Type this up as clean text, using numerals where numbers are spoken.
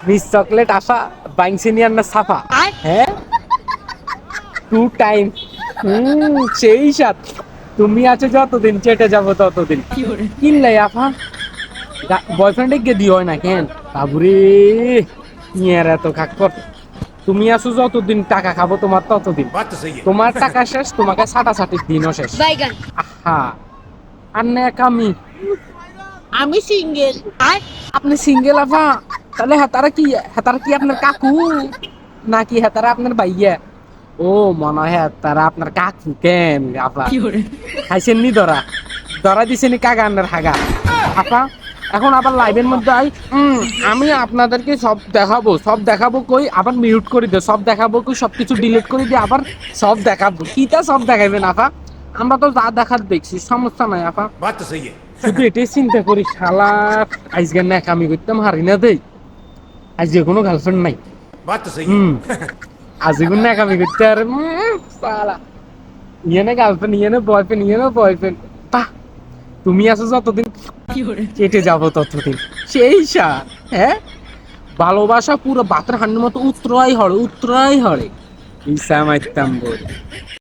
Miss chocolate আফা বাইংসিনিয়ার না সাফা হ্যাঁ 2 time সেই সাত তুমি আছো যতদিন চেটে যাবো ততদিন কিনলে আফা বয়ফ্রেন্ডে গে দিও না কেন বাবুরে নিয়ে এত খাক্কর তুমি আসো যতদিন টাকা খাবো তোমার ততদিন তোমার টাকা শেষ তোমাকে ছাটাছাটির দিনও শেষ আহা আর না আমি আমি সিঙ্গেল। আপনি সিঙ্গেল আফা তাহলে হেতারা কি আপনার কাকু নাকি হেতারা আপনার ভাইয়া ও মনে হয় হেতারা আপনার কাকু কেন আপা খাইছেন নি ধরা ধরা দিছেনি কাগানের হাগা আপা এখন আবার লাইভের মধ্যে আমি আপনাদেরকে সব দেখাবো কই আবার মিউট করে দে সব দেখাবো কই সবকিছু ডিলিট করে দিয়ে আবার সব দেখাবো কিটা সব দেখাইবেন আপা আমরা তো যা দেখার দেখছি সমস্যা নাই আপা শুধু এটাই চিন্তা করি শালা আজকে ন্যাকামি করতাম হারি না দেই আজকে কোনো গার্লফ্রেন্ড নাই আজকে কোনো ন্যাকামি করতে আর শালা ইয়ে বয়ফ্রেন্ড বাহ তুমি আছো যতদিন কেটে যাবো ততদিন সেই সার হ্যাঁ ভালোবাসা পুরো বাতের হান্ডির মতো উত্তরাই হড়ে ইসা মাইতাম বল